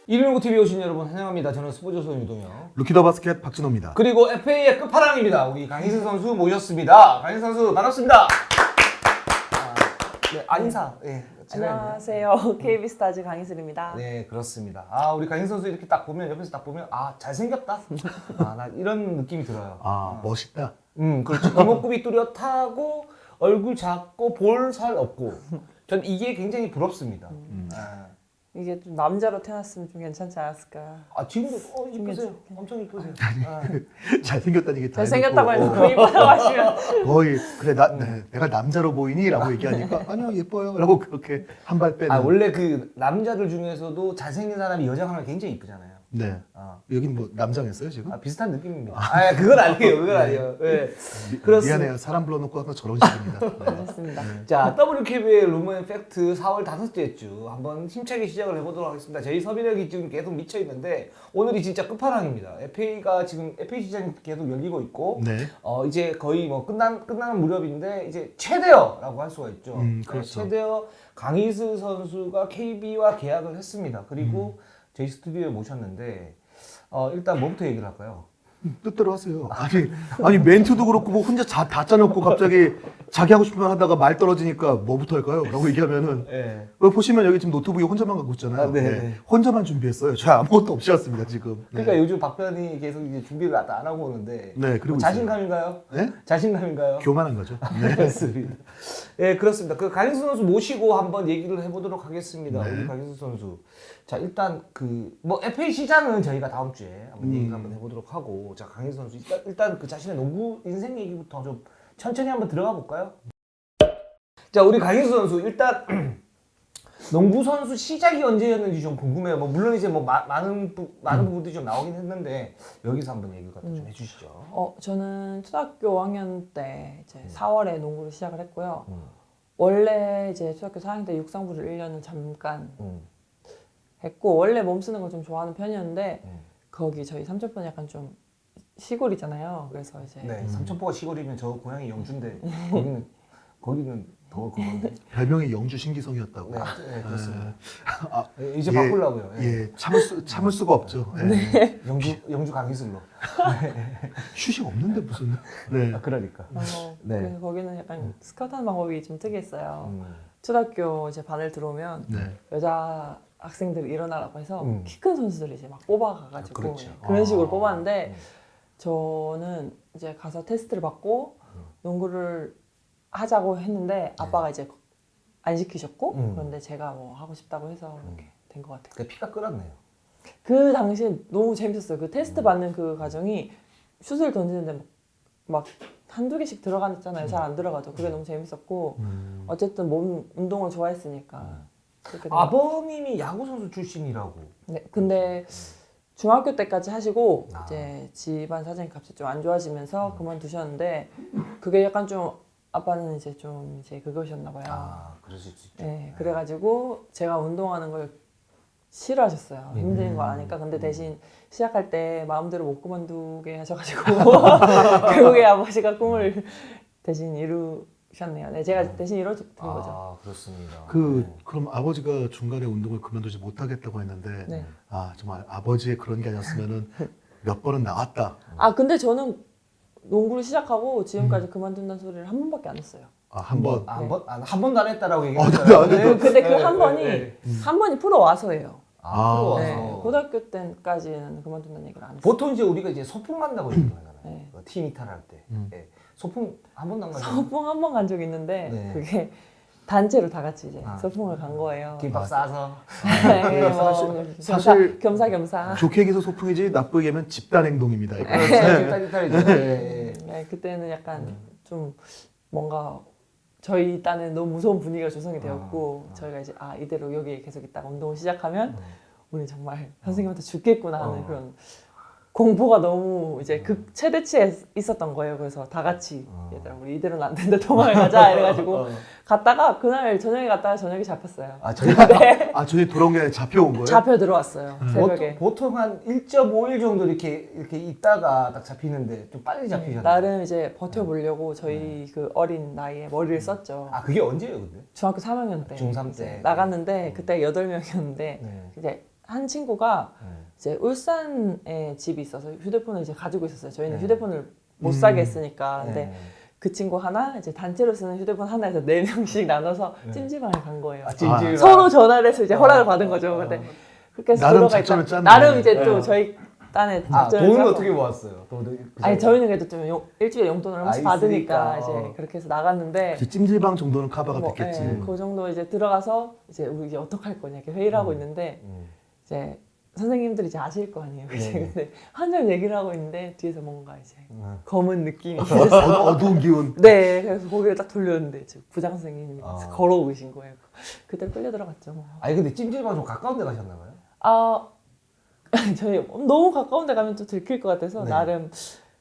119TV 오신 여러분 환영합니다. 저는 스포츠선 유동혁. 루키더 바스켓 박진호입니다. 그리고 FA의 끝판왕입니다. 우리 강희슬 선수 모셨습니다. 강희슬 선수 반갑습니다. 인사. 예. 안녕하세요. KB스타즈 강희슬입니다. 네, 그렇습니다. 우리 강희슬 선수 이렇게 딱 보면 옆에서 딱 보면 잘생겼다. 나 이런 느낌이 들어요. 멋있다. 그렇죠. 이목구비 뚜렷하고 얼굴 작고 볼 살 없고. 전 이게 굉장히 부럽습니다. 이게 좀 남자로 태어났으면 좀 괜찮지 않았을까. 지금도 이쁘세요. 엄청 이쁘세요. 잘생겼다는 게 잘생겼다고 해서 이쁘다고 하시면 거의 그래 내가 남자로 보이니? 라고 얘기하니까 아니요 예뻐요 라고 그렇게 한 발 빼는. 원래 그 남자들 중에서도 잘생긴 사람이 여장하면 굉장히 이쁘잖아요. 네. 여긴 뭐 남장했어요 지금? 비슷한 느낌입니다. 그건 아니에요. 그건 아니에요. 네. 그렇습니다. 미안해요. 사람 불러놓고 하면 저런 식입니다. 네. 그렇습니다. 자, WKB의 루머앤 팩트 4월 5째 주 한번 힘차게 시작을 해보도록 하겠습니다. 저희 섭외력이 지금 계속 미쳐 있는데 오늘이 진짜 끝판왕입니다. FA가 지금 FA 시장이 계속 열리고 있고 네. 이제 거의 뭐 끝나는 무렵인데 이제 최대어라고 할 수가 있죠. 그렇죠. 최대어 강희슬 선수가 KB와 계약을 했습니다. 그리고 저희 스튜디오에 모셨는데 일단 뭐부터 얘기를 할까요? 뜻대로 하세요. 아니 멘트도 그렇고 뭐 혼자 다 짜놓고 갑자기 자기 하고 싶은 말 하다가 말 떨어지니까 뭐부터 할까요? 라고 얘기하면은 보시면 여기 지금 노트북에 혼자만 갖고 있잖아요. 네. 혼자만 준비했어요. 저 아무것도 없이 왔습니다 지금. 그러니까 요즘 박변이 계속 이제 준비를 안 하고 오는데 그리고 자신감인가요? 네? 자신감인가요? 교만한 거죠. 네. 그렇습니다. 네, 그렇습니다. 그 강희슬 선수 모시고 한번 얘기를 해보도록 하겠습니다. 네. 우리 강희슬 선수. 자, 일단 뭐 FA 시장은 저희가 다음 주에 한번 얘기를 한번 해보도록 하고, 자, 강희슬 선수 일단 그 자신의 농구 인생 얘기부터 좀 천천히 한번 들어가 볼까요? 자, 우리 강희슬 선수 일단 농구 선수 시작이 언제였는지 좀 궁금해요. 뭐 물론 이제 뭐 많은 부분들이 좀 나오긴 했는데 여기서 한번 얘기를 갖다 좀 해주시죠. 저는 초등학교 5학년 때 이제 4월에 농구를 시작을 했고요. 원래 이제 초등학교 4학년 때 육상부를 1년은 잠깐 했고 원래 몸 쓰는 걸 좀 좋아하는 편이었는데 거기 저희 삼천포는 약간 좀 시골이잖아요. 그래서 이제 네, 삼천포가 시골이면 저 고향이 영주인데 거기는 더 그건데. 별명이 영주 신기성이었다고. 네, 그렇습니다. 이제 바꾸려고요. 예, 참을 수가 없죠. 네. 영주 강희슬로. 휴식 없는데 무슨. 네. 그러니까. 네. 그래서 거기는 약간 스카우트하는 방법이 좀 특이했어요. 초등학교 이제 반을 들어오면 여자 학생들 일어나라고 해서 키 큰 선수들이 이제 막 뽑아가가지고 그렇죠. 그런 식으로 뽑았는데 저는 이제 가서 테스트를 받고 농구를 하자고 했는데 아빠가 이제 안 시키셨고 그런데 제가 뭐 하고 싶다고 해서 이렇게 된 것 같아요. 근데 피가 끓었네요. 그 당시에 너무 재밌었어요. 그 테스트 받는 그 과정이 슛을 던지는데 막 한두 개씩 들어갔잖아요. 잘 안 들어가죠. 그게 너무 재밌었고 어쨌든 몸 운동을 좋아했으니까 그렇게 아버님이 야구 선수 출신이라고. 네, 근데 중학교 때까지 하시고 이제 집안 사정이 갑자기 좀 안 좋아지면서 그만두셨는데 그게 약간 좀 아빠는 이제 좀 이제 그거셨나 봐요. 그러실 수 있죠. 네, 그래가지고 제가 운동하는 걸 싫어하셨어요. 힘든 걸 아니까. 근데 대신 시작할 때 마음대로 못 그만두게 하셔가지고 결국에 아버지가 꿈을 대신 이루셨네요. 네, 제가 대신 이뤄드린 거죠. 그렇습니다. 그럼 아버지가 중간에 운동을 그만두지 못하겠다고 했는데 네. 정말 아버지의 그런 게 아니었으면은 몇 번은 나왔다. 근데 저는 농구를 시작하고 지금까지 그만둔다는 소리를 한 번밖에 안 했어요. 한 번. 한 번도 안 했다라고 얘기했어요. 근데 그 한 번이 한 번이 프로 와서예요. 프로 와서. 네, 고등학교 때까지는 그만둔다는 얘기를 안 했어요. 보통 이제 우리가 이제 소풍 간다고 얘기하잖아요. 네. 팀 이탈할 때. 소풍 한 번도 안 가죠. 소풍 한 번 간 적이 있는데 네. 그게 단체로 다 같이 이제 소풍을 간 거예요. 김밥 싸서. 네, 뭐 사실 겸사겸사. 좋게 얘기해서 소풍이지 나쁘게 얘기하면 집단 행동입니다. 이거. 이탈이죠. 네, 그때는 약간 좀 뭔가 저희 딴에 너무 무서운 분위기가 조성이 되었고 저희가 이제 이대로 여기에 계속 있다가 운동을 시작하면 우리 정말 선생님한테 죽겠구나 하는 그런 공포가 너무 이제 최대치에 있었던 거예요. 그래서 다 같이 얘들아 우리 이대로는 안 된다 도망을 가자 이래가지고 갔다가 그날 저녁에 갔다가 저녁에 잡혔어요. 저희 돌아온 게 아니라 잡혀온 거예요? 잡혀 들어왔어요. 새벽에. 보통 한 1.5일 정도 이렇게 있다가 딱 잡히는데 좀 빨리 잡히잖아요. 나름 이제 버텨보려고 저희 그 어린 나이에 머리를 썼죠. 그게 언제예요, 근데? 중학교 3학년 때. 중3 때. 이제 나갔는데 그때 8명이었는데 이제 한 친구가 이제 울산에 집이 있어서 휴대폰을 이제 가지고 있었어요. 저희는 휴대폰을 못 사게 했으니까. 근데 그 친구 하나, 이제 단체로 쓰는 휴대폰 하나에서 4명씩 나눠서 찜질방에 간 거예요. 찜질방. 서로 전화를 해서 이제 허락을 받은 거죠. 근데 그렇게 해서 나름 들어가 작전을 있다. 짰네. 나름 이제 또 저희 딴에 작전을 돈은 짜서. 어떻게 모았어요? 돈을 아니 저희는 그래도 좀 일주일에 용돈을 얼마씩 받으니까 있으니까. 이제 그렇게 해서 나갔는데 이제 찜질방 정도는 커버가 뭐, 됐겠지. 예, 그 정도 이제 들어가서 이제 우리 이제 어떡할 거냐 이렇게 회의를 하고 있는데 이제 선생님들이 이제 아실 거 아니에요. 그치? 근데 한참 얘기를 하고 있는데 뒤에서 뭔가 이제 검은 느낌이 있어서 어두운 기운. 네, 그래서 고개를 딱 돌렸는데 이제 부장 선생님이 걸어오신 거예요. 그때 끌려 들어갔죠. 뭐. 아니 근데 찜질방 좀 가까운 데 가셨나 봐요? 아 저희 너무 가까운 데 가면 또 들킬 것 같아서 네. 나름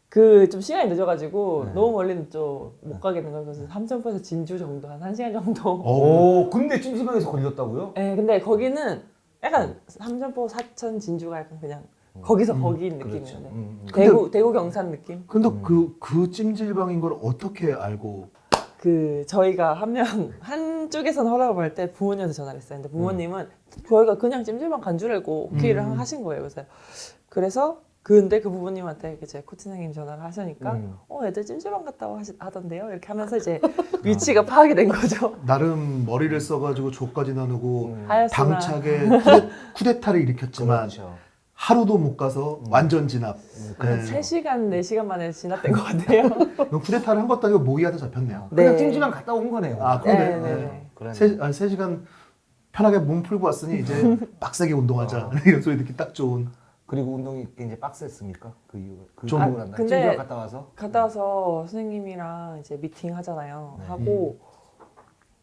그 좀 시간이 늦어가지고 너무 멀리는 좀 못 가겠는 거예요. 그래서 삼천포에서 진주 정도 한 1시간 정도. 오, 근데 찜질방에서 걸렸다고요? 네, 근데 거기는 약간 삼천포, 사천, 진주가 약간 그냥 거기서 거기인 그렇죠. 느낌이었네. 대구 경산 느낌. 근데 그 찜질방인 걸 어떻게 알고? 그 저희가 한쪽에서는 허락을 받을 때 부모님한테 전화를 했어요. 근데 부모님은 저희가 그냥 찜질방 간 줄 알고 오케이를 하신 거예요. 그래서 근데 그 부모님한테 이제 코치 선생님 전화를 하시니까 애들 찜질방 갔다고 하던데요. 이렇게 하면서 이제 위치가 파악이 된 거죠. 나름 머리를 써가지고 조까지 나누고 하였으나. 당차게 쿠데타를 일으켰지만 그렇죠. 하루도 못 가서 완전 진압. 네. 3시간, 4시간 만에 진압된 것 같아요. 그럼 쿠데타를 한 것도 아니고 모의하다 잡혔네요. 그냥 네. 찜질방 갔다 온 거네요. 아 그러네. 네, 네, 네. 네. 그러네. 3시간 편하게 몸 풀고 왔으니 이제 빡세게 운동하자. 이런 소리 듣기 딱 좋은. 그리고 운동이 굉장히 빡셌습니까? 그 이후에 그 좀- 하고 난 날. 근데- 찜질방 갔다 와서 갔다 와서 선생님이랑 이제 미팅 하잖아요. 네. 하고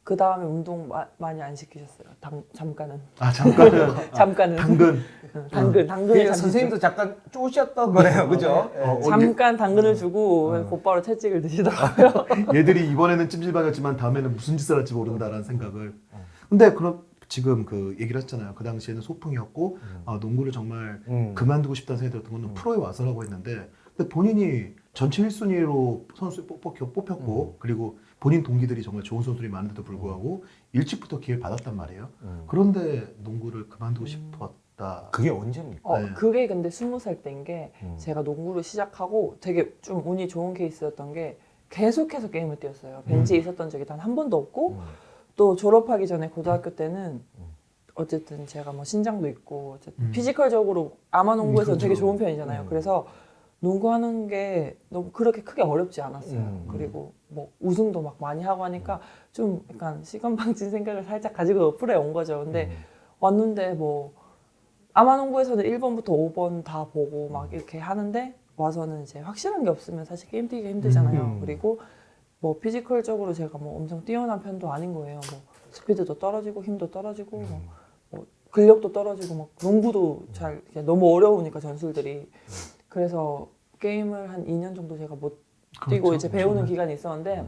그 다음에 운동 많이 안 시키셨어요. 잠깐은. 아 잠깐은 잠깐은. 당근. 당근을 그러니까 잠시 선생님도 잠깐 쪼셨던 거네요, 그죠? 잠깐 당근을 주고 곧바로 채찍을 드시더라고요. 얘들이 이번에는 찜질방이었지만 다음에는 무슨 짓을 할지 모른다라는 생각을. 근데 그럼 지금 그 얘기를 했잖아요. 그 당시에는 소풍이었고 농구를 정말 그만두고 싶다는 생각이 들었던 거는 프로에 와서라고 했는데 근데 본인이 전체 1순위로 선수에 뽑혔고 그리고 본인 동기들이 정말 좋은 선수들이 많은데도 불구하고 일찍부터 기회를 받았단 말이에요. 그런데 농구를 그만두고 싶었다. 그게 언제입니까? 네. 그게 근데 20살 때인 게 제가 농구를 시작하고 되게 좀 운이 좋은 케이스였던 게 계속해서 게임을 뛰었어요. 벤치에 있었던 적이 단 한 번도 없고 또 졸업하기 전에 고등학교 때는 어쨌든 제가 뭐 신장도 있고 어쨌든 피지컬적으로 아마 농구에서 그렇죠. 되게 좋은 편이잖아요. 그래서 농구하는 게 너무 그렇게 크게 어렵지 않았어요. 그리고 뭐 우승도 막 많이 하고 하니까 좀 약간 시건방진 생각을 살짝 가지고 프로에 온 거죠. 근데 왔는데 뭐 아마 농구에서는 1번부터 5번 다 보고 막 이렇게 하는데 와서는 이제 확실한 게 없으면 사실 게임 뛰기가 힘들잖아요. 그리고 뭐 피지컬적으로 제가 뭐 엄청 뛰어난 편도 아닌 거예요. 뭐 스피드도 떨어지고 힘도 떨어지고 뭐 근력도 떨어지고 막 농구도 잘 너무 어려우니까 전술들이 그래서 게임을 한 2년 정도 제가 못 뛰고 그렇죠. 이제 배우는 기간이 있었는데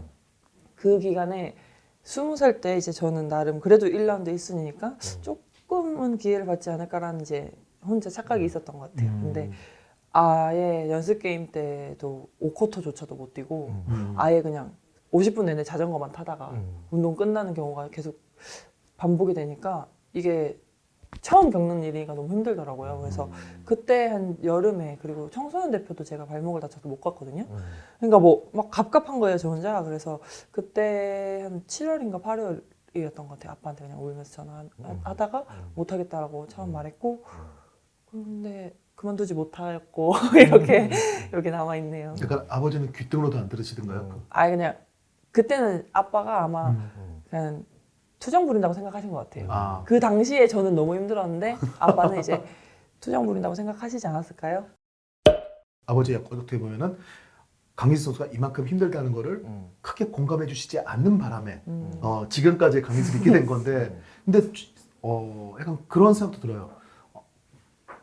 그 기간에 20살 때 이제 저는 나름 그래도 1라운드 1순위니까 조금은 기회를 받지 않을까라는 이제 혼자 착각이 있었던 것 같아요. 근데 아예 연습 게임 때도 5쿼터조차도 못 뛰고 아예 그냥 50분 내내 자전거만 타다가 운동 끝나는 경우가 계속 반복이 되니까 이게 처음 겪는 일이니까 너무 힘들더라고요. 그래서 그때 한 여름에 그리고 청소년 대표도 제가 발목을 다쳐서 못 갔거든요. 그러니까 뭐 막 갑갑한 거예요, 저 혼자. 그래서 그때 한 7월인가 8월이었던 것 같아요. 아빠한테 그냥 울면서 전화하다가 못 하겠다라고 처음 말했고 근데 그만두지 못하였고 이렇게 여기 남아 있네요. 그러니까 아버지는 귀등으로도 안 들으시던가요? 아예 그냥 그때는 아빠가 아마 그냥 투정 부린다고 생각하신 것 같아요. 아. 그 당시에 저는 너무 힘들었는데 아빠는 이제 투정 부린다고 생각하시지 않았을까요? 아버지의 어떻게 보면은 강희수 선수가 이만큼 힘들다는 거를 크게 공감해 주시지 않는 바람에 지금까지 강희수를 있게 된 건데 근데 약간 그런 생각도 들어요.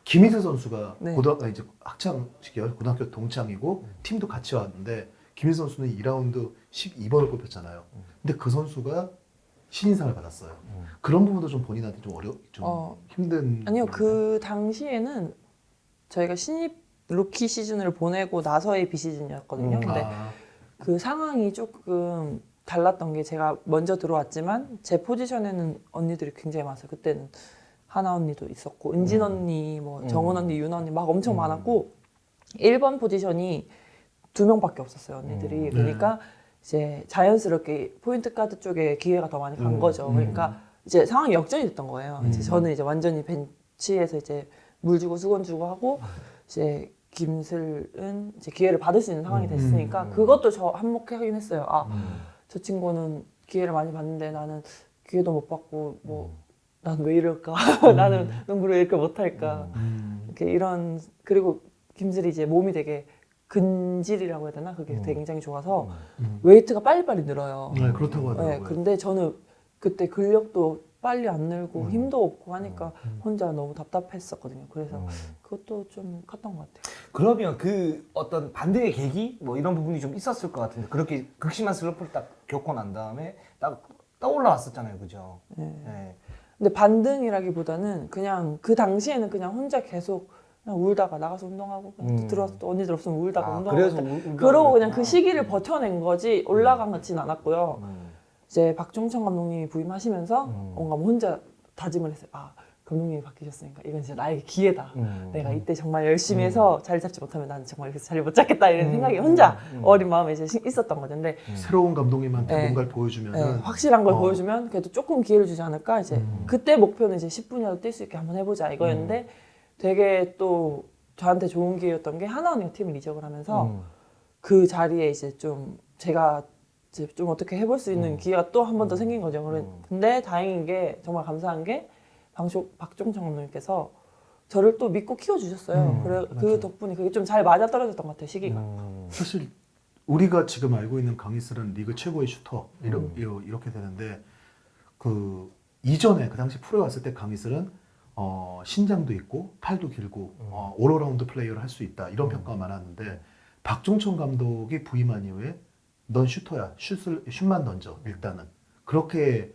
김희수 선수가 네. 이제 학창 시절 고등학교 동창이고 팀도 같이 왔는데 김희수 선수는 2라운드 12번을 뽑혔잖아요. 근데 그 선수가 신인상을 받았어요. 그런 부분도 좀 본인한테 좀 힘든. 아니요, 그 당시에는 저희가 신입 루키 시즌을 보내고 나서의 비시즌이었거든요. 근데 그 상황이 조금 달랐던 게 제가 먼저 들어왔지만 제 포지션에는 언니들이 굉장히 많았어요. 그때는 하나 언니도 있었고 은진 언니, 뭐 정은 언니, 윤아 언니 막 엄청 많았고 1번 포지션이 2명밖에 없었어요 언니들이. 그러니까 이제 자연스럽게 포인트 가드 쪽에 기회가 더 많이 간 거죠. 그러니까 이제 상황이 역전이 됐던 거예요. 이제 저는 이제 완전히 벤치에서 이제 물 주고 수건 주고 하고 이제 김슬은 이제 기회를 받을 수 있는 상황이 됐으니까 그것도 저 한몫하긴 했어요. 아, 저 친구는 기회를 많이 받는데 나는 기회도 못 받고 뭐 난 왜 이럴까? 나는 농구를 이렇게 못할까? 이렇게 이런. 그리고 김슬이 이제 몸이 되게 근질이라고 해야 되나? 그게 되게 굉장히 좋아서 웨이트가 빨리빨리 늘어요. 네, 그렇다고 하더라고요. 네, 근데 저는 그때 근력도 빨리 안 늘고 힘도 없고 하니까 혼자 너무 답답했었거든요. 그래서 그것도 좀 컸던 것 같아요. 그러면 그 어떤 반대의 계기 뭐 이런 부분이 좀 있었을 것 같은데 그렇게 극심한 슬럼프를 딱 겪고 난 다음에 딱 떠올라왔었잖아요, 그죠? 네. 근데 반등이라기보다는 그냥 그 당시에는 그냥 혼자 계속 그냥 울다가 나가서 운동하고 그냥 또 들어와서 또 언니들 없으면 울다가 운동하고 그래서 그러고 그냥 그 시기를 버텨낸 거지 올라간 것진 않았고요. 이제 박종천 감독님이 부임하시면서 뭔가 혼자 다짐을 했어요. 아, 감독님이 바뀌셨으니까 이건 진짜 나에게 기회다. 내가 이때 정말 열심히 해서 자리 잡지 못하면 나는 정말 여기서 자리 못 잡겠다 이런 생각이 혼자 어린 마음에 이제 있었던 거죠. 근데 새로운 감독님한테 네. 뭔가를 보여주면 네, 확실한 걸 보여주면 그래도 조금 기회를 주지 않을까. 이제 그때 목표는 이제 10분이라도 뛸 수 있게 한번 해보자 이거였는데 되게 또 저한테 좋은 기회였던 게 하나 언니가 팀을 이적을 하면서 그 자리에 이제 좀 제가 이제 좀 어떻게 해볼 수 있는 기회가 또 한 번 더 생긴 거죠. 근데 다행인 게 정말 감사한 게 박종천 감독님께서 저를 또 믿고 키워주셨어요. 그래 그 덕분에 그게 좀 잘 맞아떨어졌던 것 같아요, 시기가. 사실 우리가 지금 알고 있는 강희슬은 리그 최고의 슈터 이렇게 되는데 그 이전에 그 당시 프로에 왔을 때 강희슬은 신장도 있고 팔도 길고 올어라운드 플레이어를 할 수 있다 이런 평가가 많았는데 박종천 감독이 부임한 이후에 넌 슈터야 슛만 던져 일단은 그렇게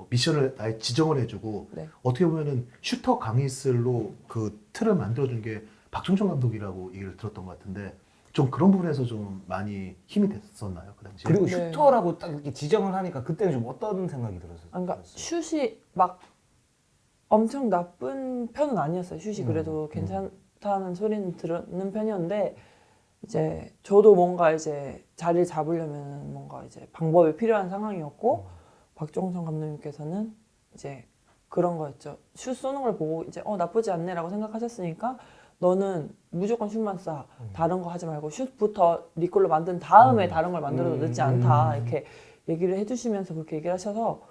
미션을 아예 지정을 해주고 네. 어떻게 보면은 슈터 강희슬로 그 틀을 만들어준 게 박종천 감독이라고 얘기를 들었던 것 같은데 좀 그런 부분에서 좀 많이 힘이 됐었나요 그 당시에? 그리고 네. 슈터라고 딱 이렇게 지정을 하니까 그때는 좀 어떤 생각이 들었어요? 그러니까 슛이 막 엄청 나쁜 편은 아니었어요. 슛이 그래도 괜찮다는 소리는 듣는 편이었는데 이제 저도 뭔가 이제 자리를 잡으려면 뭔가 이제 방법이 필요한 상황이었고 박종천 감독님께서는 이제 그런 거였죠. 슛 쏘는 걸 보고 이제 나쁘지 않네라고 생각하셨으니까 너는 무조건 슛만 쏴. 다른 거 하지 말고 슛부터 네 걸로 만든 다음에 다른 걸 만들어도 늦지 않다. 이렇게 얘기를 해주시면서 그렇게 얘기를 하셔서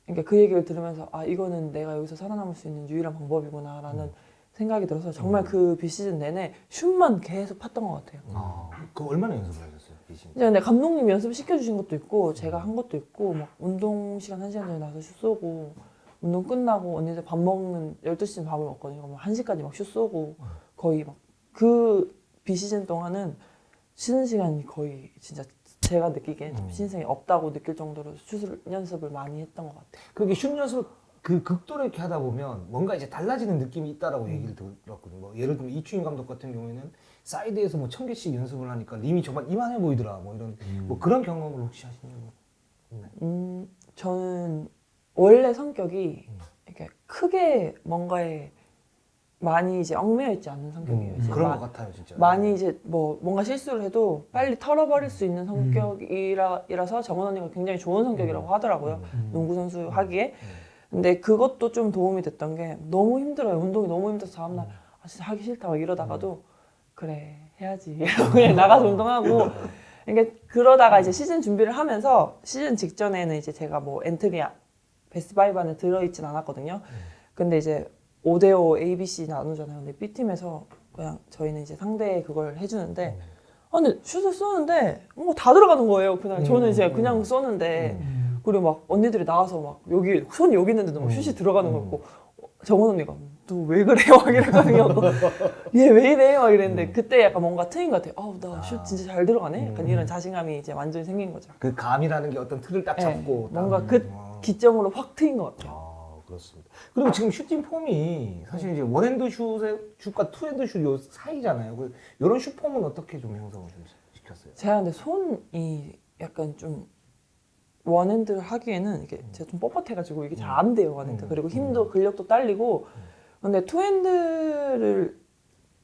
그러니까 그 얘기를 들으면서 아 이거는 내가 여기서 살아남을 수 있는 유일한 방법이구나라는 생각이 들어서 정말 그 비시즌 내내 슛만 계속 팠던 것 같아요. 그 얼마나 연습을 하셨어요? 이제 근데 감독님이 연습 시켜주신 것도 있고 제가 한 것도 있고 막 운동 시간 1시간 전에 나서 슛 쏘고 운동 끝나고 언니들 밥 먹는 12시쯤 밥을 먹거든요. 그러면 1시까지 막 슛 쏘고 거의 막 그 비시즌 동안은 쉬는 시간이 거의 진짜 제가 느끼기엔 좀 쉬는 시간이 없다고 느낄 정도로 슛 연습을 많이 했던 것 같아요. 그게 슛 연습 그 극도로 이렇게 하다 보면 뭔가 이제 달라지는 느낌이 있다라고 얘기를 들었거든요. 뭐 예를 들면 이충희 감독 같은 경우에는 사이드에서 뭐 1000개씩 연습을 하니까 림이 정말 이만해 보이더라. 뭐 이런 뭐 그런 경험을 혹시 하시는 거 있나요? 저는 원래 성격이 이렇게 크게 뭔가에 많이 이제 얽매여 있지 않는 성격이에요. 이제 그런 것 같아요, 진짜. 많이 이제 뭐 뭔가 실수를 해도 빨리 털어버릴 수 있는 성격이라서 정원 언니가 굉장히 좋은 성격이라고 하더라고요. 농구 선수 하기에. 근데 그것도 좀 도움이 됐던 게 너무 힘들어요. 운동이 너무 힘들어서 다음날 아 진짜 하기 싫다 막 이러다가도 그래 해야지 이러고 그냥 나가서 운동하고 그러니까 그러다가 이제 시즌 준비를 하면서 시즌 직전에는 이제 제가 뭐 엔트리 베스트 5 안에 들어있진 않았거든요. 근데 이제 5대5 ABC 나누잖아요. 근데 B팀에서 그냥 저희는 이제 상대 그걸 해주는데 근데 슛을 쏘는데 다 들어가는 거예요. 그날 저는 이제 그냥 쏘는데 그리고 막 언니들이 나와서 막 여기 손이 여기 있는데도 막 슛이 들어가는 거 같고 정원 언니가 너 왜 그래? 막 이랬거든요. 얘 왜 이래? 막 이랬는데 그때 약간 뭔가 트인 것 같아요. 나 슛 진짜 잘 들어가네? 약간 이런 자신감이 이제 완전히 생긴 거죠. 그 감이라는 게 어떤 틀을 딱 잡고 네, 뭔가 그 기점으로 확 트인 것 같아요. 그렇습니다. 그리고 지금 슈팅 폼이 사실 이제 원핸드 슛과 투핸드 슛 요 사이잖아요. 이런 슛 폼은 어떻게 좀 형성을 좀 시켰어요? 제가 근데 손이 약간 좀 원핸드를 하기에는 이게 제가 좀 뻣뻣해가지고 이게 잘 안 돼요 원핸드. 그리고 힘도 근력도 딸리고. 근데 투핸드를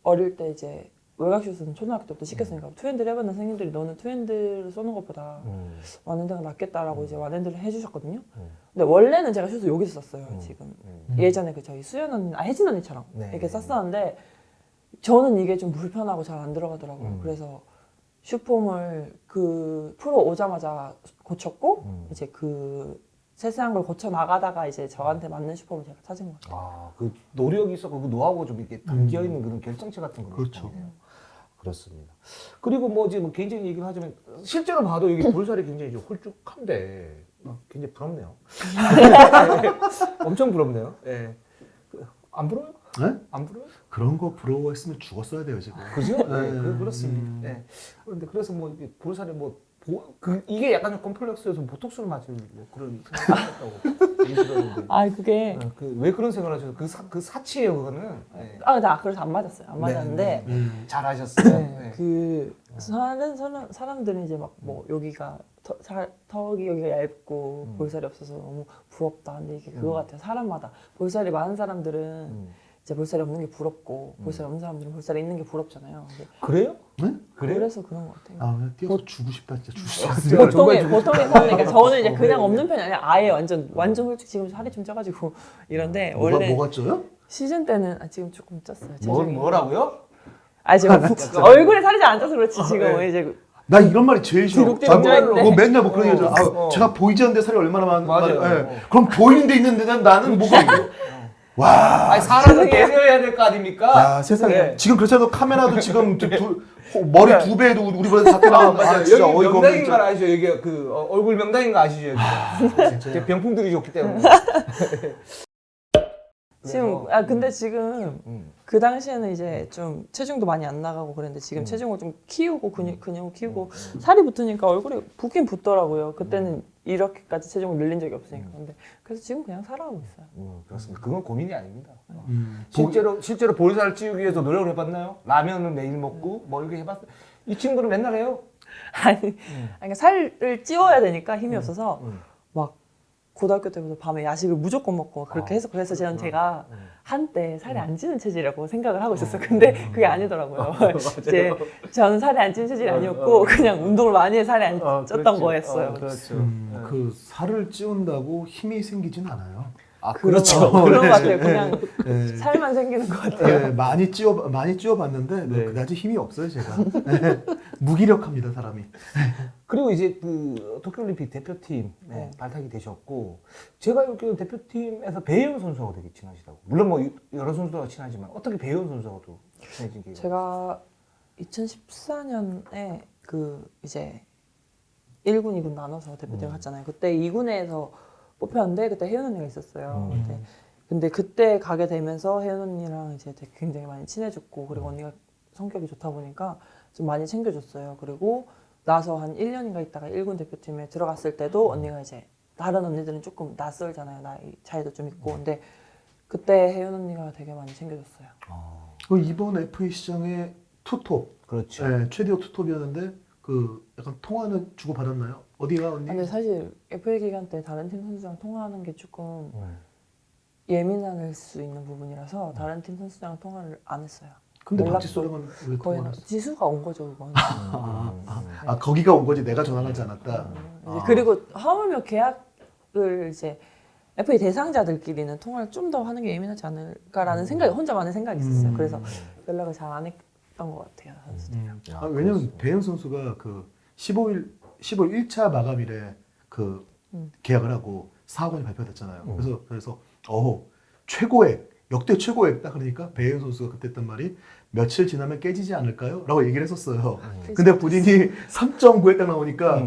어릴 때 이제 외곽슛은 초등학교 때부터 시켰으니까 투핸드를 해봤는 선생님들이 너는 투핸드를 쏘는 것보다 원핸드가 낫겠다라고 이제 원핸드를 해주셨거든요. 근데 원래는 제가 슛을 여기서 쐈어요. 지금 예전에 그 저희 수연 언니, 혜진 언니처럼 네. 이렇게 쐈었는데 저는 이게 좀 불편하고 잘 안 들어가더라고요. 그래서 슛폼을 그 프로 오자마자 고쳤고 이제 그 세세한 걸 고쳐 나가다가 이제 저한테 맞는 슈퍼를 제가 찾은 것 같아요. 아, 그 노력이 있었고 그 노하우가 좀 이렇게 담겨 있는 그런 결정체 같은 그런 그렇죠. 느낌이네요. 그렇습니다. 그리고 뭐 이제 뭐 개인적인 얘기를 하자면 실제로 봐도 이게 볼살이 굉장히 좀 홀쭉한데 굉장히 부럽네요. 엄청 부럽네요. 예. 안 부러워요? 네? 안 부러워요? 그런 거 부러워했으면 죽었어야 돼요 지금. 그죠? 네, 그렇습니다. 네. 그런데 그래서 뭐 이게 볼살이 뭐 이게 약간 좀 컴플렉스여서 보톡스를 맞으려고 그런 생각을 했다고 얘기 들었는데. 아 그게 왜 그런 생각을 하셔서 그 사치예요 그거는. 네. 나 그래서 안 맞았어요. 안 맞았는데 잘하셨어요. 네, 네. 그 사람들은 이제 막 뭐 여기가 턱이 여기가 얇고 볼살이 없어서 너무 부럽다. 근데 이게 그거 같아요. 사람마다 볼살이 많은 사람들은 이제 볼살이 없는 게 부럽고 볼살이 없는 사람들은 볼살이 있는 게 부럽잖아요. 근데 그래요? 네? 그래요? 그래서 그런 것 같아요. 아 그냥 뛰어서 주고 싶다 진짜 주고 싶다. 보통의 사람이니까 저는 이제 그냥 없는 편이 아니라 아예 완전 솔직히 지금 살이 좀 쪄가지고 이런데 원래 뭐가 쪄요? 시즌 때는 지금 조금 쪘어요. 뭐라고요? 지금 얼굴에 살이 잘 안 쪄서 그렇지 지금 이제 나 이런 말이 제일 싫어. 뒤룩뒤룩 쪄있는데. 뭐 맨날 뭐 그런 얘기잖아. 제가 보이지 않는데 살이 얼마나 맞아요. 예. 그럼 보이는 데 있는데 나는 뭐가 있어? 와. 아니 사람은 배려해야 될 거 아닙니까? 야 세상에. 네. 지금 그렇잖아요. 카메라도 지금 머리 네. 2배도 우리보다 작게 나오는 아, 진짜 여기 어이가 명당인 없네. 거 아시죠? 여기 그 얼굴 명당인 거 아시죠? 여기 병풍들이 좋기 때문에. 지금 근데 지금 그 당시에는 이제 좀 체중도 많이 안 나가고 그랬는데 지금 체중을 좀 키우고 근육을 키우고 살이 붙으니까 얼굴에 붓긴 붙더라고요. 그때는 이렇게까지 체중을 늘린 적이 없으니까. 근데 그래서 지금 그냥 살아가고 있어요. 그렇습니다. 그건 고민이 아닙니다. 실제로 볼살 찌우기 위해서 노력을 해봤나요? 라면을 매일 먹고 뭐 이렇게 해봤어요. 이 친구는 맨날 해요. 그러니까 살을 찌워야 되니까 힘이 없어서 막 고등학교 때부터 밤에 야식을 무조건 먹고 그렇게 해서 그래서 제가 한때 살이 안 찌는 체질이라고 생각을 하고 있었어요. 근데 그게 아니더라고요. 이제 저는 살이 안 찌는 체질이 아니었고 그냥 운동을 많이 해서 살이 안 쪘던 거였어요. 그렇죠. 그 살을 찌운다고 힘이 생기진 않아요. 그렇죠. 그런 것 같아요. 그냥 네. 살만 생기는 것 같아요. 네, 많이 찌워봤는데 그다지 힘이 없어요 제가. 네. 무기력합니다 사람이. 그리고 이제 그 도쿄올림픽 대표팀 발탁이 되셨고 제가 알기로는 대표팀에서 배혜연 선수하고 되게 친하시다고. 물론 뭐 여러 선수들과 친하지만 어떻게 배혜연 선수하고도 친해진 게? 제가 2014년에 그 이제 1군, 2군 나눠서 대표팀 갔잖아요. 그때 2군에서 뽑혔는데 그때 혜연 언니가 있었어요. 근데 그때 가게 되면서 혜연 언니랑 이제 되게 굉장히 많이 친해졌고 그리고 언니가 성격이 좋다 보니까 좀 많이 챙겨줬어요. 그리고 나서 한 1년인가 있다가 1군 대표팀에 들어갔을 때도 언니가 이제 다른 언니들은 조금 낯설잖아요. 나이 차이도 좀 있고. 근데 그때 혜연 언니가 되게 많이 챙겨줬어요. 이번 FA 시장에 투톱. 그렇죠. 네, 최대호 투톱이었는데 그 약간 통화는 주고 받았나요? 어디가 언니? 근데 사실 FA 기간 때 다른 팀 선수랑 통화하는 게 조금 예민할 수 있는 부분이라서 다른 팀 선수랑 통화를 안 했어요. 근데 연락도 박지수랑은 왜 거의 통화를 했어? 지수가 온 거죠 이건. 거기가 온 거지 내가 전화하지 않았다. 이제 그리고 하물며 계약을 이제 FA 대상자들끼리는 통화를 좀 더 하는 게 예민하지 않을까라는 생각이 혼자만의 생각이 있었어요. 그래서 연락을 잘 안 했던 것 같아요 선수들이랑. 왜냐면 배현 선수가 그 15일 1차 마감일에 그 계약을 하고 4억 원이 발표됐잖아요. 그래서 최고액 역대 최고액 딱 그러니까 배현 선수가 그때 했던 말이 며칠 지나면 깨지지 않을까요? 라고 얘기를 했었어요. 근데 본인이 3.9에 딱 나오니까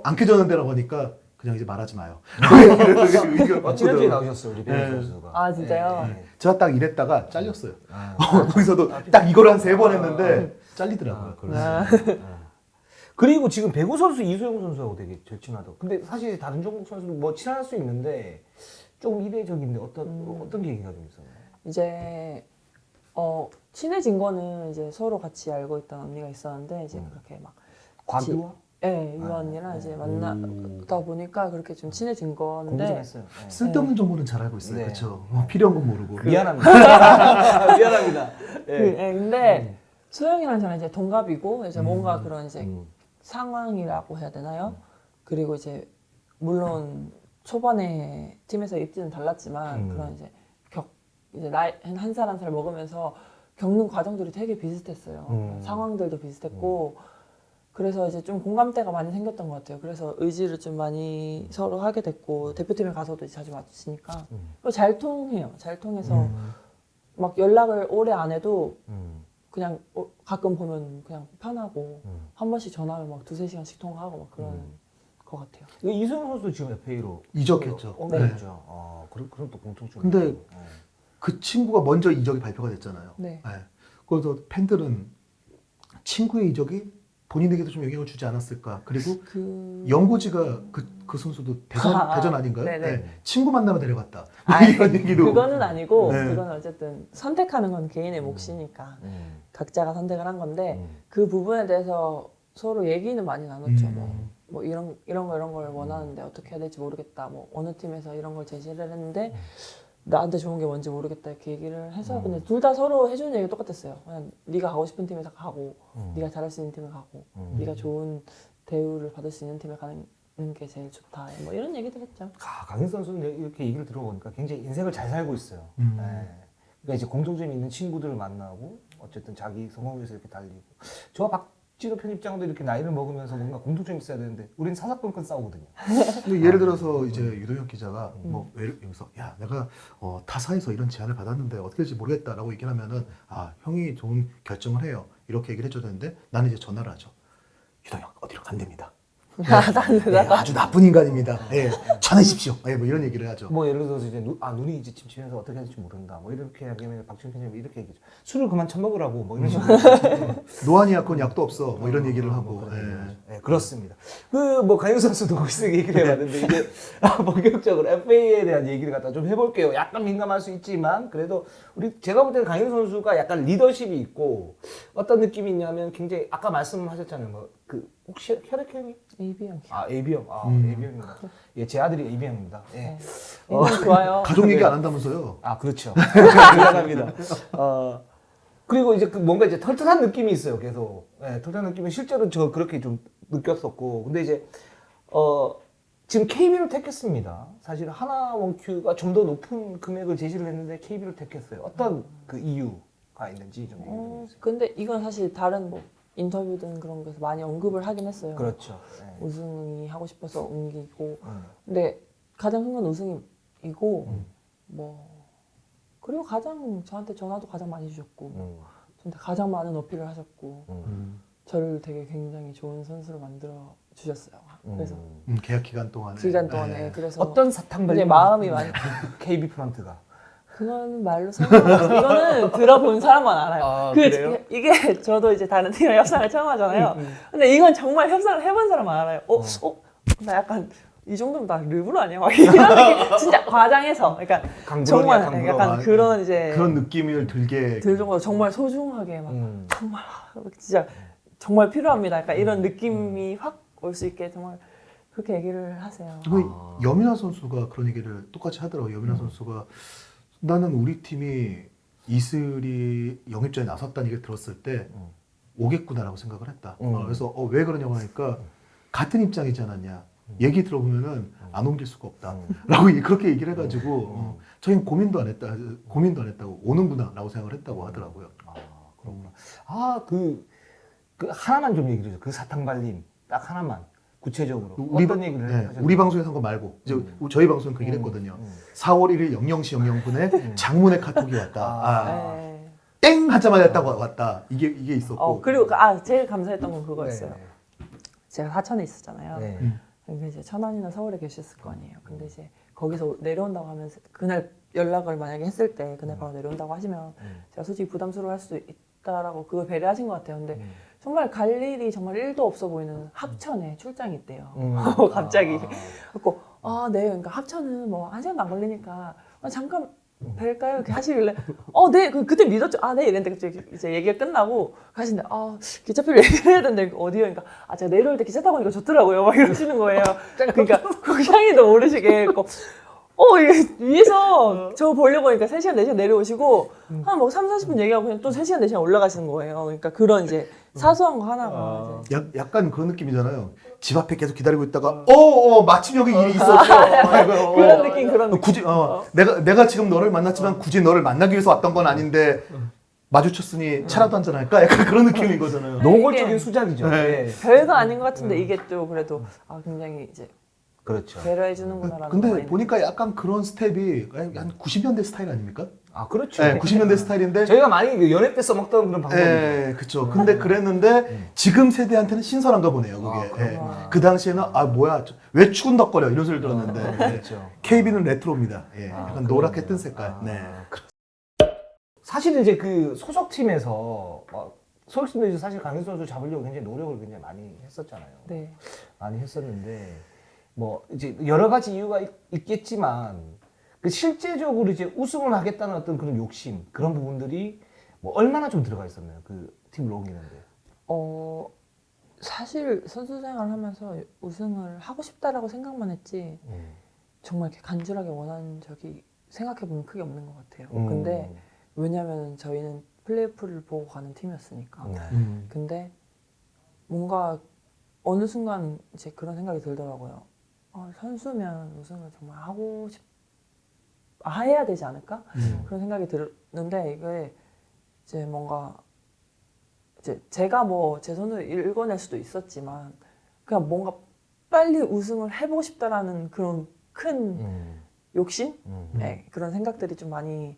안 깨졌는데라고 하니까 그냥 이제 말하지 마요. 지난주에 나오셨어요 우리 배현 선수가. 아 진짜요? 제가 딱 이랬다가 잘렸어요. 거기서도 딱 이걸 한 3번 했는데 잘리더라고요. 그리고 지금 배구 선수 이수영 선수하고 되게 절친하다고. 근데 사실 다른 종목 선수도 뭐 친할 수 있는데 조금 이례적인데 어떤 계기가 좀 있었나요? 이제 친해진 거는 이제 서로 같이 알고 있던 언니가 있었는데 이제 그렇게 막 과규와? 네, 유언이랑 이제 만나다 보니까 그렇게 좀 친해진 공부 좀 건데 했어요. 네. 쓸데없는 정보는 잘 알고 있어요. 네. 그렇죠. 필요한 건 모르고. 미안합니다. 미안합니다. 근데 소영이랑 저는 이제 동갑이고 이제 뭔가 그런 이제 음. 상황이라고 상황이라고 해야 되나요? 그리고 이제 물론 초반에 팀에서 입지는 달랐지만 그런 이제 이제 나이 한 살 한 살 먹으면서 겪는 과정들이 되게 비슷했어요. 상황들도 비슷했고 그래서 이제 좀 공감대가 많이 생겼던 것 같아요. 그래서 의지를 좀 많이 서로 하게 됐고 대표팀에 가서도 자주 마주치니까 그리고 잘 통해요. 잘 통해서 막 연락을 오래 안 해도 그냥 가끔 보면 그냥 편하고 한 번씩 전화하면 막 2-3시간씩 통화하고 막 그런 것 같아요. 이소영 선수 지금 FA로 이적했죠. 옮겼죠. 아, 그런 또 공통점이. 근데 있고. 그 친구가 먼저 이적이 발표가 됐잖아요. 네. 그래서 팬들은 친구의 이적이 본인에게도 좀 영향을 주지 않았을까. 그리고 영고지가 그 선수도 대전 아닌가요? 네네. 네. 친구 만나러 데려갔다. 아니, 이런 얘기도. 그거는 아니고 네. 그건 어쨌든 선택하는 건 개인의 몫이니까 각자가 선택을 한 건데 그 부분에 대해서 서로 얘기는 많이 나눴죠. 뭐 이런 걸 원하는데 어떻게 해야 될지 모르겠다. 뭐 어느 팀에서 이런 걸 제시를 했는데 나한테 좋은 게 뭔지 모르겠다 이렇게 얘기를 해서 근데 둘 다 서로 해주는 얘기가 똑같았어요. 그냥 네가 가고 싶은 팀에서 가고 네가 잘할 수 있는 팀에 가고 네가 좋은 대우를 받을 수 있는 팀에 가는 게 제일 좋다. 뭐 이런 얘기들 했죠. 강인 선수는 이렇게 얘기를 들어보니까 굉장히 인생을 잘 살고 있어요. 네. 그러니까 이제 공통점이 있는 친구들을 만나고 어쨌든 자기 성공을 위해서 이렇게 달리고 저와 박진호 편집장도 이렇게 나이를 먹으면서 뭔가 공통점이 있어야 되는데 우린 사사건건 싸우거든요. 근데 예를 들어서 이제 유동혁 기자가 뭐 여기서 야 내가 타사에서 이런 제안을 받았는데 어떻게 될지 모르겠다라고 얘기를 하면은 아 형이 좋은 결정을 해요 이렇게 얘기를 해줘야 되는데 나는 이제 전화를 하죠. 유동혁 어디로 간답니다. 네, 아주 나쁜 인간입니다. 예, 전해십시오. 예, 뭐 이런 얘기를 하죠. 뭐 예를 들어서 이제 눈이 이제 침침해서 어떻게 해야 될지 모른다. 뭐 이렇게 하면 박진호 편집장이 이렇게 얘기죠. 술을 그만 처먹으라고 뭐 이런 식으로. 노안이야 그건 약도 없어. 뭐 이런 얘기를 하고. 그런 얘기를 예. 하죠. 네, 그렇습니다. 뭐 강현 선수도 거기서 얘기를 해봤는데 이제 본격적으로 FA에 대한 얘기를 갖다 좀 해볼게요. 약간 민감할 수 있지만 그래도 제가 볼 때는 강현 선수가 약간 리더십이 있고 어떤 느낌이 있냐면 굉장히 아까 말씀하셨잖아요. 뭐 혹시 혈액형이? AB형. AB형. AB형입니다. 예, 제 아들이 AB형입니다. 예. AB형 좋아요. 가족 얘기 안 한다면서요? 그렇죠. 미안합니다. 그리고 이제 뭔가 이제 털털한 느낌이 있어요, 계속. 예, 털털한 느낌이 실제로 저 그렇게 좀 느꼈었고. 근데 이제, 지금 KB를 택했습니다. 사실 하나원큐가 좀 더 높은 금액을 제시를 했는데 KB를 택했어요. 어떤 그 이유가 있는지 좀 얘기해 주세요. 근데 이건 사실 다른 뭐 인터뷰든 그런 거에서 많이 언급을 하긴 했어요. 그렇죠. 예. 우승이 하고 싶어서 옮기고 근데 가장 큰 건 우승이고 뭐 그리고 가장 저한테 전화도 가장 많이 주셨고 저한테 가장 많은 어필을 하셨고 저를 되게 굉장히 좋은 선수로 만들어 주셨어요. 그래서 계약 기간 동안에. 동안에 그래서 어떤 사탕 이제 마음이 많이 KB 프런트가. 그건 말로 설명. 이거는 들어본 사람만 알아요. 그래요? 이게 저도 이제 다른 팀이랑 협상을 처음 하잖아요. 근데 이건 정말 협상을 해본 사람만 알아요. 나 약간 이 정도면 나 르브론 아니야? 막 이런 느낌. 진짜 과장해서. 그러니까 정말 약간 그런 이제 그런 느낌을 들게 들 정도로 정말 소중하게 막 정말 진짜 정말 필요합니다. 약간 이런 느낌이 확 올 수 있게 정말 그렇게 얘기를 하세요. 여민아 선수가 그런 얘기를 똑같이 하더라고요. 여민아 선수가 나는 우리 팀이 이슬이 영입전에 나섰다는 얘기를 들었을 때 오겠구나라고 생각을 했다. 그래서 왜 그러냐고 하니까 같은 입장이지 않았냐. 얘기 들어보면은 안 옮길 수가 없다라고 그렇게 얘기를 해가지고 저희는 고민도 안 했다고 오는구나라고 생각을 했다고 하더라고요. 그렇구나. 그 하나만 좀 얘기해 주세요. 그 사탕 발림 딱 하나만 구체적으로 어떤 얘기를 하셨나요? 우리 방송에서 한 거 말고 이제 저희 방송은 그 얘기를 했거든요. 4월 1일 00시 00분에 장문의 카톡이 왔다. 땡 하자마자 딱 왔다. 이게 있었고. 그리고 제일 감사했던 건 그거였어요. 제가 사천에 있었잖아요. 근데 이제 천안이나 서울에 계셨을 거 아니에요. 근데 이제 거기서 내려온다고 하면서 그날 연락을 만약에 했을 때 그날 바로 내려온다고 하시면 제가 솔직히 부담스러워할 수도 있다라고 그걸 배려하신 것 같아요. 근데 정말 갈 일이 정말 1도 없어 보이는 합천에 출장이 있대요. 갑자기. 그래서 네, 그러니까 합천은 뭐 1시간도 안 걸리니까 잠깐 뵐까요? 이렇게 하시길래 네 그때 믿었죠. 네 이랬는데 갑자기 이제 얘기가 끝나고 가시는데 기차표를 얘기를 해야 되는데 어디요? 그러니까 제가 내려올 때 기차 타고 오니까 좋더라고요. 막 이러시는 거예요. 그러니까 국장님도 모르시게 이게 위에서 저 보려고 하니까 3시간 4시간 내려오시고 한 뭐 3, 40분 얘기하고 그냥 또 3시간 4시간 올라가시는 거예요. 그러니까 그런 이제 사소한 거 하나가 이제 약간 그런 느낌이잖아요. 집 앞에 계속 기다리고 있다가 마침 여기 일이 있었어. 그런 느낌 그런 느낌. 굳이 내가 지금 너를 만났지만 굳이 너를 만나기 위해서 왔던 건 아닌데 마주쳤으니 차라도 한잔 할까? 약간 그런 느낌인 거잖아요. 노골적인 수작이죠. 네. 네. 별거 아닌 것 같은데 이게 또 그래도 굉장히 이제 그렇죠. 배려해 주는구나라는 근데 거 보니까 약간 그런 스텝이 한 90년대 스타일 아닙니까? 그렇죠. 네, 90년대 스타일인데 저희가 많이 그 연애 때 써먹던 그런 방법이죠. 네, 그렇죠. 근데 그랬는데 지금 세대한테는 신선한가 보네요. 그게. 그렇구나. 그 당시에는 뭐야 왜 추근덕거려 이런 소리를 들었는데 그렇죠. KB는 레트로입니다. 약간 노랗게 뜬 색깔. 네. 사실은 이제 그 소속팀에서 소속팀에서 사실 강인수 선수 잡으려고 굉장히 노력을 굉장히 많이 했었잖아요. 네. 많이 했었는데 뭐 이제 여러 가지 이유가 있겠지만 그 실제적으로 이제 우승을 하겠다는 어떤 그런 욕심 그런 부분들이 뭐 얼마나 좀 들어가 있었나요? 그 팀을 옮기는데. 사실 선수 생활을 하면서 우승을 하고 싶다라고 생각만 했지 정말 이렇게 간절하게 원한 적이 생각해보면 크게 없는 것 같아요. 근데 왜냐면 저희는 플레이오프를 보고 가는 팀이었으니까. 근데 뭔가 어느 순간 이제 그런 생각이 들더라고요. 선수면 우승을 정말 해야 되지 않을까? 그런 생각이 들었는데 이게 이제 뭔가 이제 제가 뭐 제 손으로 읽어낼 수도 있었지만 그냥 뭔가 빨리 우승을 해보고 싶다라는 그런 큰 욕심? 네, 그런 생각들이 좀 많이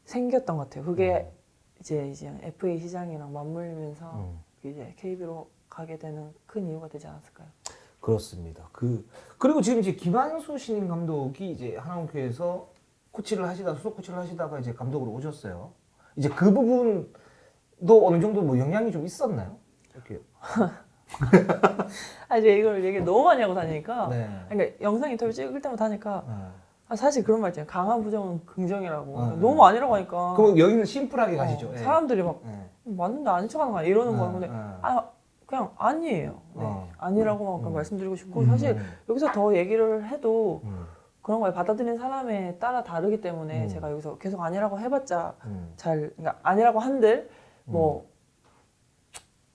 생겼던 것 같아요. 그게 이제 FA 시장이랑 맞물리면서 이제 KB로 가게 되는 큰 이유가 되지 않았을까요? 그렇습니다. 그리고 지금 이제 김한수 신임 감독이 이제 하나원큐에서 소속 코치를 하시다가 이제 감독으로 오셨어요. 이제 그 부분도 어느 정도 뭐 영향이 좀 있었나요? 이렇게. 이제 이걸 얘기 너무 많이 하고 다니니까 네. 그러니까 영상 인터뷰 찍을 때마다 하니까 사실 그런 말 있잖아요. 강한 부정은 긍정이라고. 네. 너무 아니라고 하니까. 그럼 여기는 심플하게 가시죠. 예. 사람들이 막 네. 맞는데 아닌 척하는 거 아니야 이러는 거야. 근데 네. 그냥 아니에요. 네. 아니라고 말씀드리고 싶고 음. 사실 여기서 더 얘기를 해도 그런 걸 받아들이는 사람에 따라 다르기 때문에 제가 여기서 계속 아니라고 해봤자 그러니까 아니라고 한들 뭐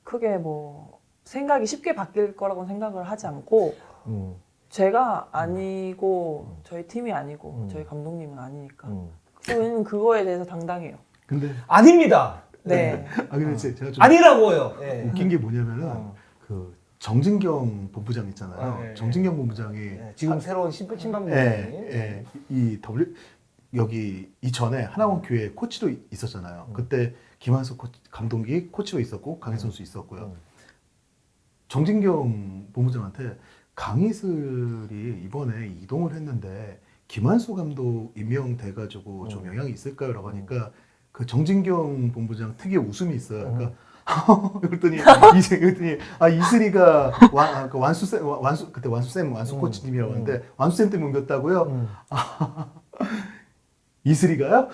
크게 뭐 생각이 쉽게 바뀔 거라고 생각을 하지 않고 제가 아니고 저희 팀이 아니고 저희 감독님은 아니니까 저희는 그거에 대해서 당당해요. 근데 아닙니다. 네. 근데 제가 좀 아니라고요. 예. 웃긴 게 뭐냐면은 그 정진경 본부장 있잖아요. 네. 정진경 본부장이 지금 새로운 심판부장이 이 여기 이전에 하나원 교회 코치로 있었잖아요. 그때 김한수 감독이 코치로 있었고 강희선 선수 있었고요. 정진경 본부장한테 강희슬이 이번에 이동을 했는데 김한수 감독 임명돼가지고 좀 영향이 있을까요라고 하니까 그 정진경 본부장 특유의 웃음이 있어요. 그러니까 그랬더니 이슬이가 그때 완수 코치님이라고 하는데 완수쌤 때문에 옮겼다고요? 이슬이가요?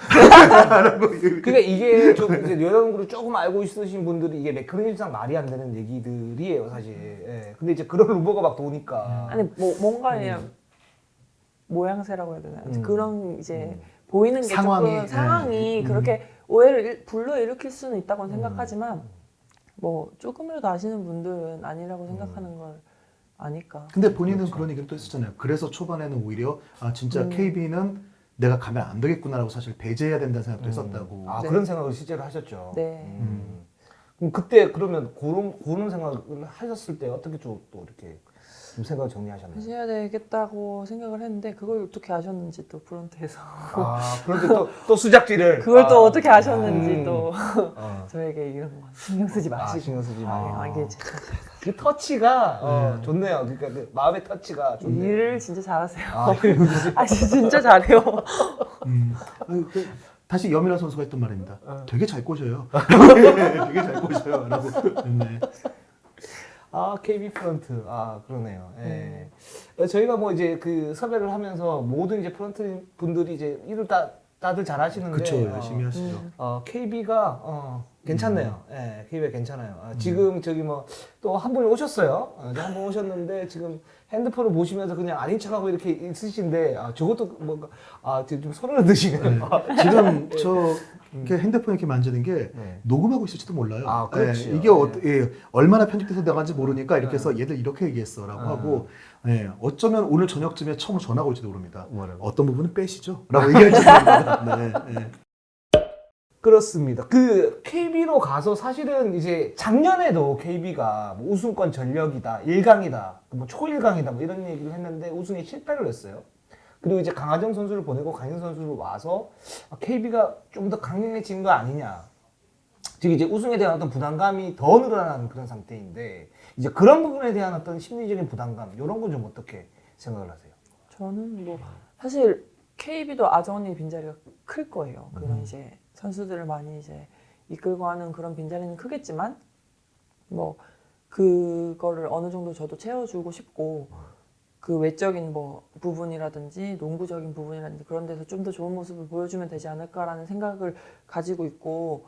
그러니까 이게 좀 여러분들이 조금 알고 있으신 분들이 이게 매크로니즘상 말이 안 되는 얘기들이에요, 사실. 예. 근데 이제 그런 루머가 막 도니까. 아니 뭔가 그냥 모양새라고 해야 되나? 그런 이제 보이는 게 상황이 그렇게 오해를 불러일으킬 수는 있다고 생각하지만 뭐 조금이라도 아시는 분들은 아니라고 생각하는 걸 아니까. 근데 본인은 그런 얘기를 또 했었잖아요. 그래서 초반에는 오히려 진짜 KB는 내가 가면 안 되겠구나라고 사실 배제해야 된다는 생각도 했었다고. 네. 그런 생각을 실제로 하셨죠. 네. 그럼 그때 그러면 그런 생각을 하셨을 때 어떻게 또 이렇게 좀 생각을 정리하셨나요? 해야 되겠다고 생각을 했는데 그걸 어떻게 아셨는지 또 프론트에서 그런데 또 수작질을 그걸 또 어떻게 아셨는지 또 어. 저에게 이런 거 신경 쓰지 마시고 신경 쓰지 마. 이게 제가 그 터치가 좋네요. 그러니까 그 마음의 터치가 좋네요. 일을 진짜 잘하세요. 아, 진짜 잘해요. 다시 염이라 선수가 했던 말입니다. 되게 잘 꼬셔요. 되게 잘 꼬셔요. 라고. 네. KB 프런트. 그러네요. 예. 저희가 뭐 이제 그 섭외를 하면서 모든 이제 프런트 분들이 이제 일을 다 다들 잘하시는데 그쵸, 열심히 하시죠. KB가 괜찮네요. 예, KB가 괜찮아요. 지금 저기 뭐 또 한 분이 오셨어요. 한 분 오셨는데 지금 핸드폰을 보시면서 그냥 아닌 척하고 이렇게 있으신데 저것도 뭔가 지금 좀 손을 드시네요. 지금 저 이렇게 핸드폰 이렇게 만지는 게 네. 녹음하고 있을지도 몰라요. 아, 그렇죠. 이게 얼마나 편집돼서 나간지 모르니까 이렇게 해서 얘들 이렇게 얘기했어라고 하고 어쩌면 오늘 저녁쯤에 처음 전화가 올지도 모릅니다. 뭐라고? 어떤 부분은 빼시죠? 라고 얘기할지도 모릅니다. 네. 그렇습니다. 그 KB로 가서 사실은 이제 작년에도 KB가 뭐 우승권 전력이다, 1강이다, 뭐 초1강이다 뭐 이런 얘기를 했는데 우승에 실패를 했어요. 그리고 이제 강하정 선수를 보내고 강인 선수를 와서 KB가 좀 더 강력해진 거 아니냐. 즉 이제 우승에 대한 어떤 부담감이 더 늘어나는 그런 상태인데 이제 그런 부분에 대한 어떤 심리적인 부담감 이런 건 좀 어떻게 생각을 하세요? 저는 뭐 사실 KB도 아정언니의 빈자리가 클 거예요. 그런 이제 선수들을 많이 이제 이끌고 하는 그런 빈자리는 크겠지만 뭐 그거를 어느 정도 저도 채워주고 싶고 그 외적인 뭐 부분이라든지 농구적인 부분이라든지 그런 데서 좀 더 좋은 모습을 보여주면 되지 않을까라는 생각을 가지고 있고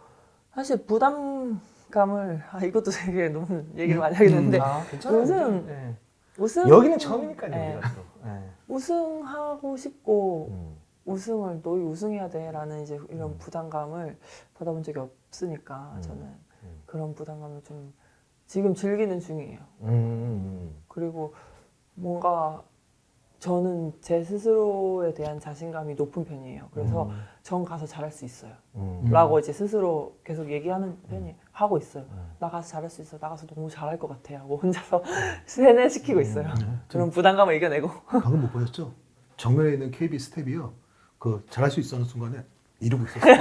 사실 부담감을 이것도 되게 너무 얘기를 많이 하게 되는데 괜찮아요. 우승 여기는 처음이니까요. 네. 우리가 또. 우승하고 싶고 우승을 너희 우승해야 돼라는 이제 이런 부담감을 받아본 적이 없으니까 저는 그런 부담감을 좀 지금 즐기는 중이에요. 그리고 뭔가 저는 제 스스로에 대한 자신감이 높은 편이에요. 그래서 전 가서 잘할 수 있어요. 라고 이제 스스로 계속 얘기하는 편이 하고 있어요. 나 가서 잘할 수 있어. 나 가서 너무 잘할 것 같아. 하고 혼자서 세뇌시키고 있어요. 그런 부담감을 이겨내고. 방금 못 보셨죠? 정면에 있는 KB 스텝이요. 그 잘할 수 있어 하는 순간에 이러고 있었어요.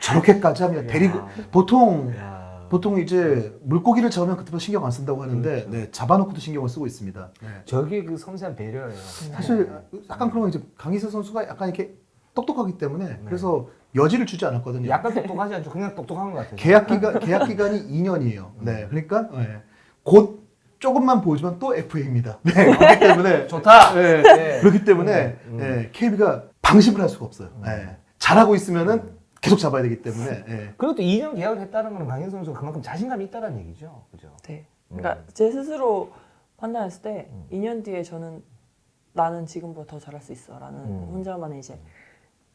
저렇게까지 하면 데리고 보통 이제 물고기를 잡으면 그때부터 신경 안 쓴다고 하는데 잡아놓고도 신경을 쓰고 있습니다. 저게 그 섬세한 배려예요. 사실 약간 그러면 이제 강희슬 선수가 약간 이렇게 똑똑하기 때문에 그래서 여지를 주지 않았거든요. 약간 똑똑하지 않죠. 그냥 똑똑한 것 같아요. 계약 기간이 2년이에요. 네, 그러니까 곧 조금만 보여주면 또 FA입니다. 네, 그렇기 때문에 좋다. 그렇기 때문에 KB가 방심을 할 수가 없어요. 잘하고 있으면은 계속 잡아야 되기 때문에. 그리고 또 2년 계약을 했다는 건 강인 선수가 그만큼 자신감이 있다는 얘기죠. 그죠? 네. 그러니까 제 스스로 판단했을 때 2년 뒤에 저는 나는 지금보다 더 잘할 수 있어라는 혼자만의 이제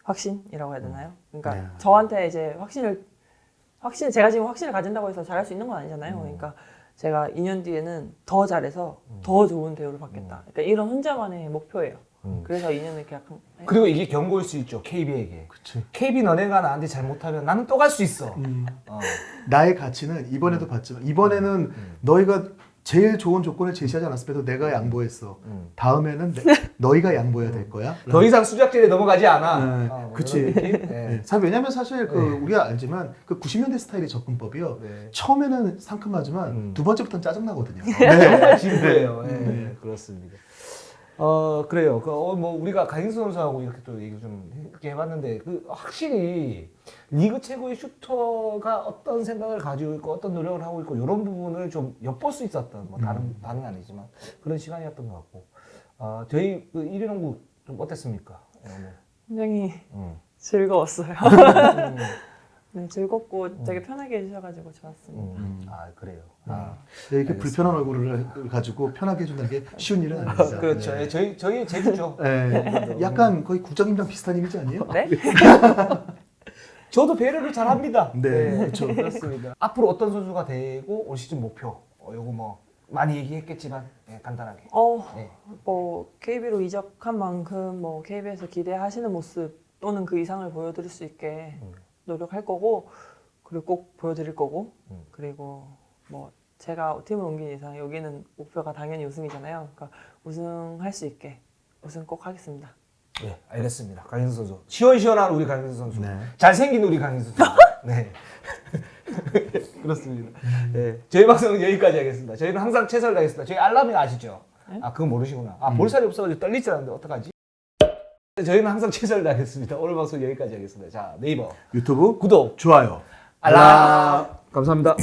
확신이라고 해야 되나요? 그러니까 저한테 이제 제가 지금 확신을 가진다고 해서 잘할 수 있는 건 아니잖아요. 그러니까 제가 2년 뒤에는 더 잘해서 더 좋은 대우를 받겠다. 그러니까 이런 혼자만의 목표예요. 그래서 2년을 계약한. 그리고 이게 경고일 수 있죠. KB에게. 그치. KB 너네가 나한테 잘못하면 나는 또 갈 수 있어. 나의 가치는 이번에도 봤지만 이번에는 너희가 제일 좋은 조건을 제시하지 않았음에도 내가 양보했어. 다음에는 너희가 양보해야 될 거야. 더 이상 수작질에 넘어가지 않아. 그치. 사실 왜냐면 사실 우리가 알지만 그 90년대 스타일의 접근법이요. 처음에는 상큼하지만 두 번째부터는 짜증나거든요. 정말 진부해요. 그렇습니다. 그래요. 뭐 우리가 강인수 선수하고 이렇게 또 얘기 좀 이렇게 해봤는데 확실히 리그 최고의 슈터가 어떤 생각을 가지고 있고 어떤 노력을 하고 있고 이런 부분을 좀 엿볼 수 있었던 뭐 다른 아니지만 그런 시간이었던 것 같고 저희 그 1위 농구 좀 어땠습니까? 오늘? 굉장히 음. 즐거웠어요. 네, 즐겁고 되게 편하게 해주셔가지고 좋았습니다. 그래요. 이렇게 불편한 얼굴을 가지고 편하게 해준다는 게 쉬운 일은 아닙니다. 그렇죠. 네. 저희 제주죠. 약간 거의 국장님이랑 비슷한 이미지 아니에요? 네? 저도 배려를 잘합니다. 네, 그렇죠. 그렇습니다. 앞으로 어떤 선수가 되고 올 시즌 목표 요거 뭐 많이 얘기했겠지만 간단하게. 뭐 KB로 이적한 만큼 뭐 KB에서 기대하시는 모습 또는 그 이상을 보여드릴 수 있게 노력할 거고 그리고 꼭 보여드릴 거고 그리고 뭐 제가 팀을 옮긴 이상 여기는 목표가 당연히 우승이잖아요. 그러니까 우승할 수 있게 우승 꼭 하겠습니다. 네, 알겠습니다. 강인수 선수. 시원시원한 우리 강인수 선수. 네. 잘생긴 우리 강인수 선수. 네. 그렇습니다. 네. 저희 방송은 여기까지 하겠습니다. 저희는 항상 최선을 다하겠습니다. 저희 알람이 아시죠? 네? 그건 모르시구나. 볼살이 없어가지고 떨리지 않는데 어떡하지? 저희는 항상 최선을 다하겠습니다. 오늘 방송 여기까지 하겠습니다. 자, 네이버 유튜브 구독, 좋아요. 알람. 감사합니다.